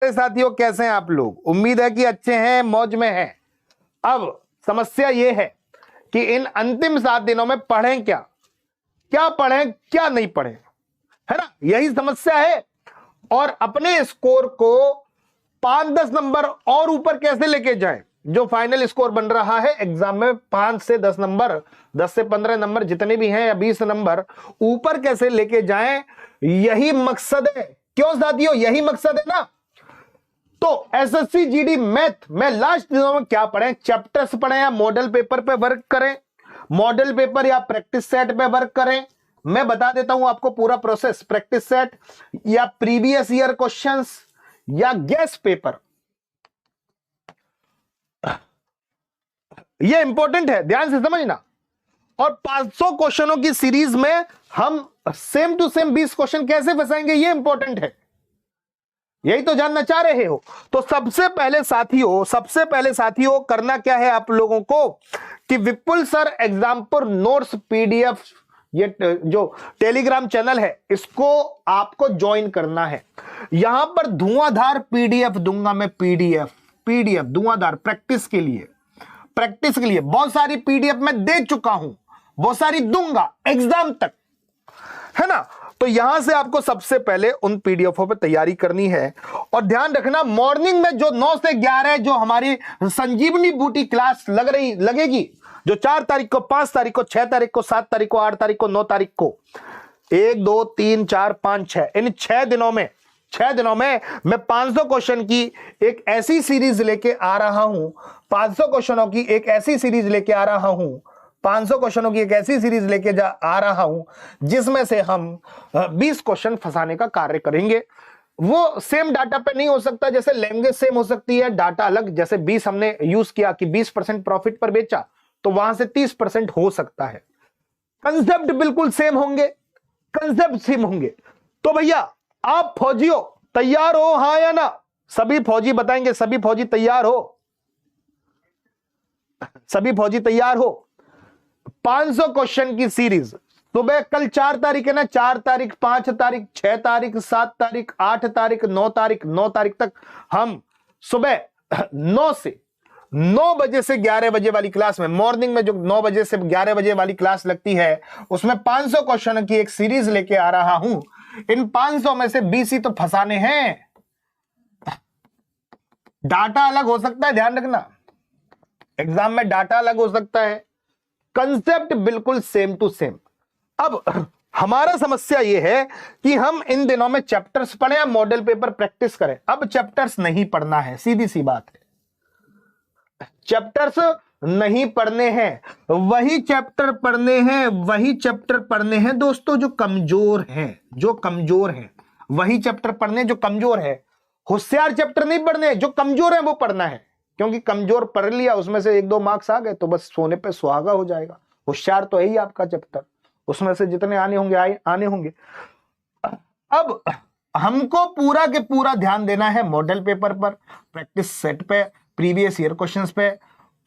साथियों कैसे हैं आप लोग? उम्मीद है कि अच्छे हैं, मौज में हैं। अब समस्या यह है कि इन अंतिम 7 दिनों में पढ़ें क्या, क्या पढ़ें क्या नहीं पढ़ें, है ना, यही समस्या है। और अपने स्कोर को 5-10 नंबर और ऊपर कैसे लेके जाएं। जो फाइनल स्कोर बन रहा है एग्जाम में 5 से 10 नंबर, 10 से 15 नंबर जितने भी हैं या 20 नंबर ऊपर कैसे लेके जाएं, यही मकसद है। क्यों साथियों, यही मकसद है ना। तो एसएससी जीडी मैथ में लास्ट दिनों में क्या पढ़ें, चैप्टर्स पढ़ें या मॉडल पेपर पे वर्क करें, मॉडल पेपर या प्रैक्टिस सेट पे वर्क करें। मैं बता देता हूं आपको पूरा प्रोसेस, प्रैक्टिस सेट या प्रीवियस ईयर क्वेश्चंस या गेस पेपर। ये इंपॉर्टेंट है, ध्यान से समझना। और 500 क्वेश्चनों की सीरीज में हम सेम टू सेम 20 क्वेश्चन कैसे फंसाएंगे, ये इंपॉर्टेंट है। यही तो जानना चाह रहे हो। तो सबसे पहले साथियों करना क्या है आप लोगों को कि विपुल सर एग्जाम्पल नोट्स पीडीएफ, ये जो टेलीग्राम चैनल है इसको आपको ज्वाइन करना है। यहां पर धुआंधार पीडीएफ दूंगा मैं, पीडीएफ धुआंधार प्रैक्टिस के लिए बहुत सारी पीडीएफ मैं दे चुका हूं, बहुत सारी दूंगा एग्जाम तक, है ना। तो यहां से आपको सबसे पहले उन पीडीएफों पे तैयारी करनी है। और ध्यान रखना, मॉर्निंग में जो 9 से 11 जो हमारी संजीवनी बूटी क्लास लगेगी, जो 4 तारीख को, 5 तारीख को, 6 तारीख को, 7 तारीख को, 8 तारीख को, 9 तारीख को, 1 2 3 4 5 6 इन 6 दिनों में मैं 500 क्वेश्चन की एक ऐसी सीरीज लेके आ रहा हूं, 500 क्वेश्चनों की एक ऐसी सीरीज लेके आ रहा हूं, 500 क्वेश्चनों की एक ऐसी सीरीज लेके आ रहा हूं जिसमें से हम 20 क्वेश्चन फंसाने का कार्य करेंगे। वो सेम डाटा पे नहीं हो सकता, जैसे लैंग्वेज सेम हो सकती है, डाटा अलग। जैसे 20 हमने यूज किया कि 20% प्रॉफिट पर बेचा, तो वहां से 30% हो सकता है। कंसेप्ट बिल्कुल सेम होंगे। तो भैया आप फौजियों तैयार हो, हां या ना? सभी फौजी बताएंगे, सभी फौजी तैयार हो। 500 क्वेश्चन की सीरीज सुबह, कल 4 तारीख है ना, 4 तारीख, 5 तारीख, 6 तारीख, 7 तारीख, 8 तारीख, 9 तारीख तक हम सुबह 9 बजे से 11 बजे वाली क्लास में, मॉर्निंग में जो 9 बजे से 11 बजे वाली क्लास लगती है, उसमें 500 क्वेश्चन की एक सीरीज लेके आ रहा हूं। इन 500 में से 20 ही तो फंसाने हैं। डाटा अलग हो सकता है, ध्यान रखना, एग्जाम में डाटा अलग हो सकता है, कंसेप्ट बिल्कुल सेम टू सेम। अब हमारा समस्या यह है कि हम इन दिनों में चैप्टर्स पढ़ें या मॉडल पेपर प्रैक्टिस करें। अब चैप्टर्स नहीं पढ़ना है, सीधी सी बात है, चैप्टर्स नहीं पढ़ने हैं, वही चैप्टर पढ़ने हैं दोस्तों जो कमजोर हैं, वही चैप्टर पढ़ने जो कमजोर है। होशियार चैप्टर नहीं पढ़ने, जो कमजोर है वो पढ़ना है, क्योंकि कमजोर पढ़ लिया, उसमें से 1-2 मार्क्स आ गए तो बस सोने पे सुहागा हो जाएगा। होशियार तो है ही आपका चैप्टर, उसमें से जितने आने होंगे। अब हमको पूरा के पूरा ध्यान देना है मॉडल पेपर पर, प्रैक्टिस सेट पे, प्रीवियस ईयर क्वेश्चंस पे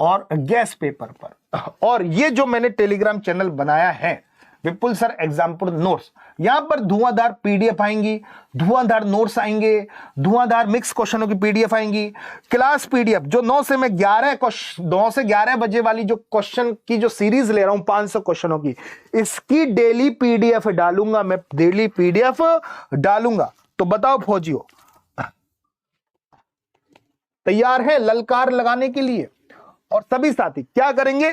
और गैस पेपर पर। और ये जो मैंने टेलीग्राम चैनल बनाया है विपुल सर एग्जाम्पल नोट्स, यहां पर धुआंधार पीडीएफ आएंगी, धुआंधार नोट्स आएंगे, धुआंधार मिक्स क्वेश्चनों की पीडीएफ आएंगी, क्लास पीडीएफ जो 9 से 11 बजे वाली जो क्वेश्चन की जो सीरीज ले रहा हूं 500 क्वेश्चनों की, इसकी डेली पीडीएफ डालूंगा मैं, तो बताओ फौजियों तैयार है ललकार लगाने के लिए? और सभी साथी क्या करेंगे,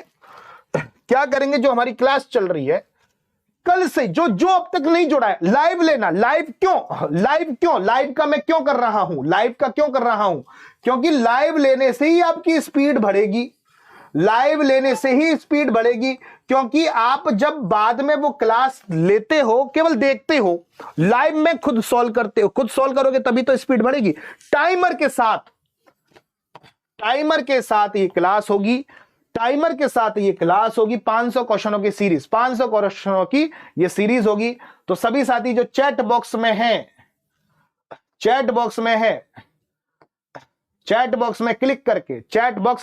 जो हमारी क्लास चल रही है कल से, जो अब तक नहीं जुड़ा है, लाइव लेना। लाइव का मैं क्यों कर रहा हूं, क्योंकि लाइव लेने से ही आपकी स्पीड बढ़ेगी, क्योंकि आप जब बाद में वो क्लास लेते हो, केवल देखते हो, लाइव में खुद सॉल्व करते हो, खुद सॉल्व करोगे तभी तो स्पीड बढ़ेगी। टाइमर के साथ ये क्लास होगी, 500 क्वेश्चनों की सीरीज, 500 क्वेश्चनों की ये सीरीज होगी। तो सभी साथी जो चैट बॉक्स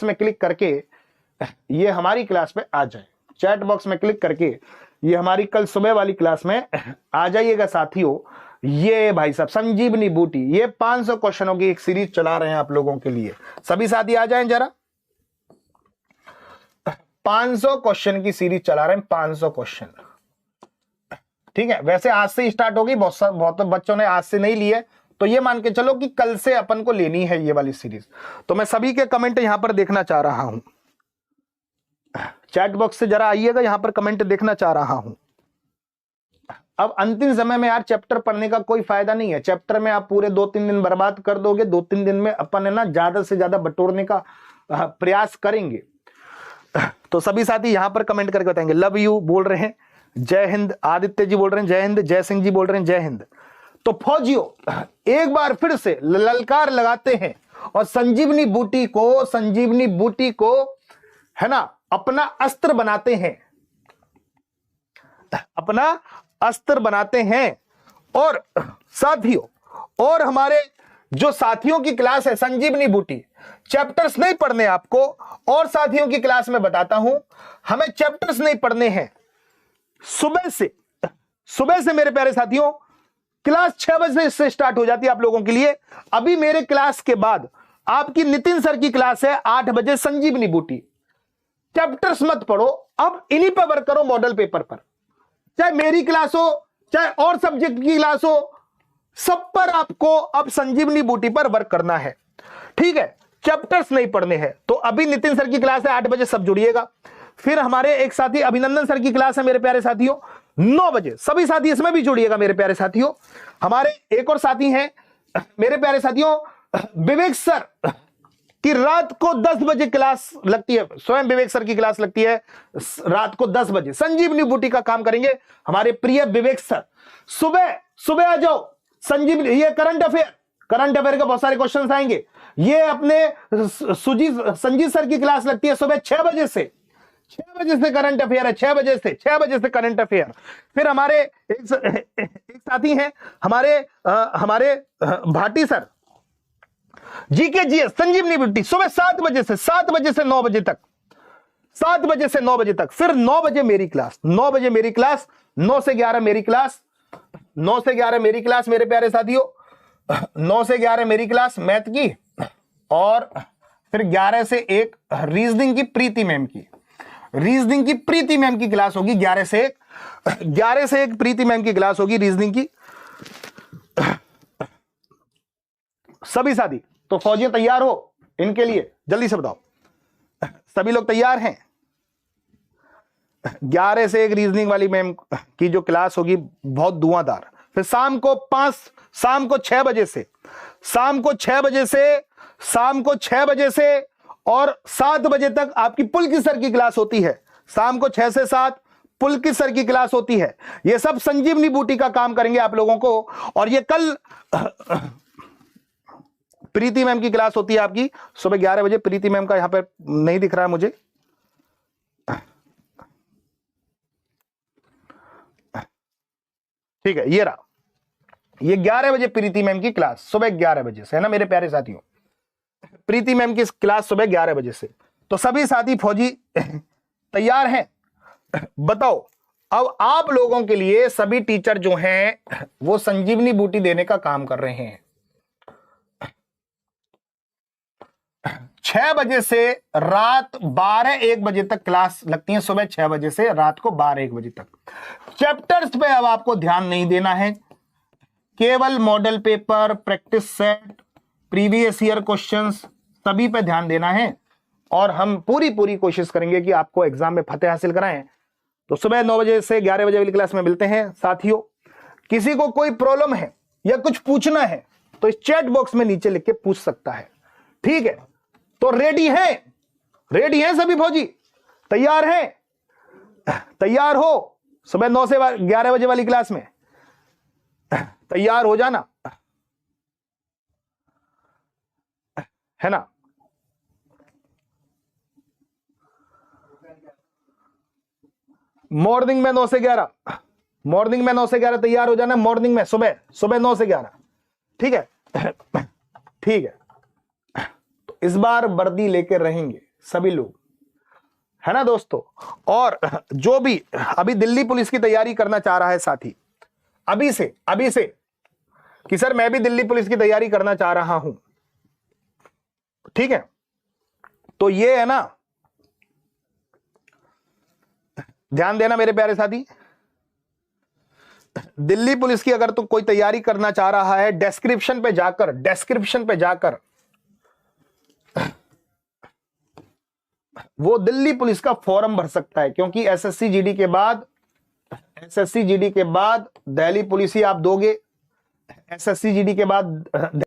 में क्लिक करके ये हमारी क्लास पे आ जाए, चैट बॉक्स में क्लिक करके ये हमारी कल सुबह वाली क्लास में आ जाइएगा साथियों। ये भाई साहब संजीवनी बूटी, ये 500 क्वेश्चनों की एक सीरीज चला रहे हैं आप लोगों के लिए। सभी साथी आ जाएं जरा, 500 क्वेश्चन की सीरीज चला रहे हैं, 500 क्वेश्चन। ठीक है, वैसे आज से स्टार्ट होगी, बहुत बच्चों ने आज से नहीं लिए, तो ये मान के चलो कि कल से अपन को लेनी है ये वाली सीरीज। तो मैं सभी के कमेंट यहां पर देखना चाह रहा हूं, चैट बॉक्स से जरा आइएगा, यहां पर कमेंट देखना चाह रहा हूं। अब अंतिम समय में यार चैप्टर पढ़ने का कोई फायदा नहीं है। चैप्टर में आप पूरे 2-3 दिन बर्बाद कर दोगे, 2-3 दिन में अपन है ना ज्यादा से ज्यादा बटोरने का प्रयास करेंगे। तो सभी साथी यहां पर कमेंट करके बताएंगे। लव यू बोल रहे हैं, जय हिंद। आदित्य जी बोल रहे हैं जय हिंद। जय सिंह जी बोल रहे हैं जय हिंद। तो फौजियों एक बार फिर से ललकार लगाते हैं और संजीवनी बूटी को है ना अपना अस्त्र बनाते हैं, अपना अस्त्र बनाते हैं। और साथियों, और हमारे जो साथियों की क्लास है संजीवनी बूटी, चैप्टर्स नहीं पढ़ने आपको, और साथियों की क्लास में बताता हूं, हमें चैप्टर्स नहीं पढ़ने हैं। सुबह से मेरे प्यारे साथियों क्लास 6 बजे से स्टार्ट हो जाती है आप लोगों के लिए। अभी मेरे क्लास के बाद आपकी नितिन सर की क्लास है 8 बजे संजीवनी बूटी। चैप्टर्स मत पढ़ो, अब इन्हीं पर वर्क करो, मॉडल पेपर पर। चाहे मेरी क्लास हो, चाहे और सब्जेक्ट की क्लास हो, सब पर आपको अब संजीवनी बूटी पर वर्क करना है। ठीक है, चैप्टर्स नहीं पढ़ने हैं। तो अभी नितिन सर की क्लास है 8 बजे, सब जुड़िएगा। फिर हमारे एक साथी अभिनंदन सर की क्लास है मेरे प्यारे साथियों 9 बजे, सभी साथी इसमें भी जुड़िएगा मेरे प्यारे साथियों। हमारे एक और साथी हैं मेरे प्यारे साथियों विवेक सर की रात को 10 बजे क्लास लगती है, स्वयं विवेक सर की क्लास लगती है रात को 10 बजे। संजीवनी बूटी का काम करेंगे हमारे प्रिय विवेक सर। सुबह आ जाओ संजीवनी, ये करंट अफेयर के बहुत सारे क्वेश्चंस आएंगे। ये अपने संजीत सर की क्लास लगती है सुबह 6 बजे से करंट अफेयर है, 6 बजे से करंट अफेयर। फिर हमारे एक साथी हैं हमारे भाटी सर, जीके जीएस संजीवनी बूटी सुबह 7 बजे से 9 बजे तक, 7 बजे से 9 बजे तक। फिर 9 बजे मेरी क्लास, 9 से 11 मेरी क्लास, 9 से 11 मेरी क्लास मेरे प्यारे साथियों, 9 से 11 मेरी क्लास मैथ की, और फिर 11 से 1 रीजनिंग की प्रीति मैम की क्लास होगी। 11 से 1 प्रीति मैम की क्लास होगी रीजनिंग की। सभी साथी तो फौजियों तैयार हो इनके लिए, जल्दी से बताओ सभी लोग तैयार हैं? 11 से 1 रीजनिंग वाली मैम की जो क्लास होगी बहुत धुआंधार। फिर शाम को 6 बजे से और 7 बजे तक आपकी पुलकित सर की क्लास होती है। शाम को 6 से 7 पुलकित सर की क्लास होती है। ये सब संजीवनी बूटी का काम करेंगे आप लोगों को। और ये कल प्रीति मैम की क्लास होती है आपकी सुबह 11 बजे। प्रीति मैम का यहां पर नहीं दिख रहा है मुझे, ठीक है, ये रहा, ये 11 बजे प्रीति मैम की क्लास सुबह 11 बजे से है ना मेरे प्यारे साथियों। प्रीति मैम की क्लास सुबह 11 बजे से। तो सभी साथी फौजी तैयार हैं? बताओ, अब आप लोगों के लिए सभी टीचर जो हैं वो संजीवनी बूटी देने का काम कर रहे हैं। 6 बजे से रात 12-1 बजे तक क्लास लगती है, सुबह 6 बजे से रात को 12-1 बजे तक। चैप्टर्स पे अब आपको ध्यान नहीं देना है, केवल model paper, practice set, previous year questions सभी पे ध्यान देना है। और हम पूरी कोशिश करेंगे कि आपको एग्जाम में फतेह हासिल कराएं। तो सुबह 9 बजे से 11 बजे वाली क्लास में मिलते हैं साथियों। किसी को कोई प्रॉब्लम है या कुछ पूछना है तो इस चैट बॉक्स में नीचे लिख के पूछ सकता है, ठीक है? तो रेडी हैं सभी फौजी? तैयार हो सुबह 9 से 11 बजे वाली क्लास में? तैयार हो जाना, है ना? मॉर्निंग में 9 से 11 तैयार हो जाना। मॉर्निंग में सुबह 9 से 11, ठीक है? ठीक है, तो इस बार वर्दी लेकर रहेंगे सभी लोग, है ना दोस्तों? और जो भी अभी दिल्ली पुलिस की तैयारी करना चाह रहा है साथी, अभी से कि सर मैं भी दिल्ली पुलिस की तैयारी करना चाह रहा हूं, ठीक है, तो ये है ना, ध्यान देना मेरे प्यारे साथी, दिल्ली पुलिस की अगर तो कोई तैयारी करना चाह रहा है, डिस्क्रिप्शन पे जाकर वो दिल्ली पुलिस का फॉर्म भर सकता है, क्योंकि एसएससी जीडी के बाद दिल्ली पुलिस ही आप दोगे, एसएससी जीडी के बाद